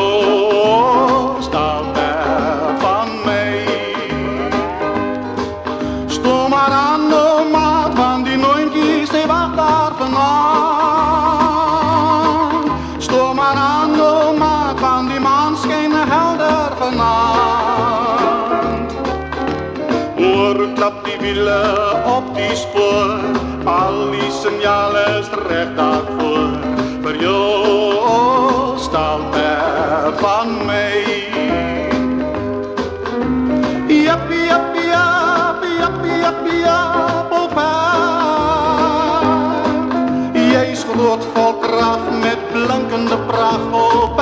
Joost, ver van mij. Stoor maar aan de maat, want die nooitjes die wacht daar vandaan. Stoor maar aan de maat, want die maan schijnt helder vanavond. Hoor, klap die wielen op die spoor, al die signalen is recht daarvoor. Voor Joost, al ver van mij. Jappie, jappie, jappie, jappie, jappie, jappie, jij is groot vol kracht met blankende pracht, oh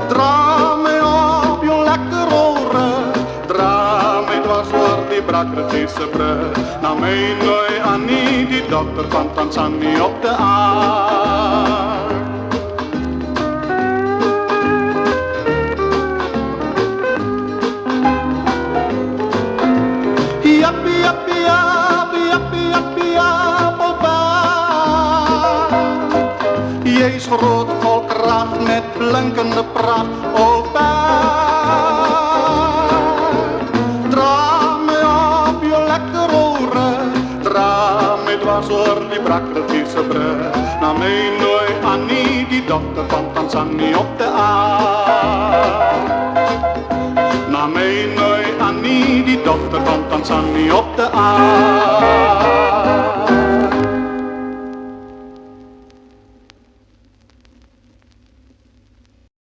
dra mij op je lekker oren, dra mij dwars door die Brakretiese brug. Na mij nooit Annie, die dokter van Tanzania op de aard. Jappie, jappie, jappie, jappie, jappie, jappie, jij is groot vol kracht met blinkende pracht, oh dra mij op je lekker oren, dra mij dwars door die Brakretiese brug. Na mij nooit Annie, die dokter van Tanzania op de aard. Na mij nooit Annie, die dokter van Tanzania op de aard.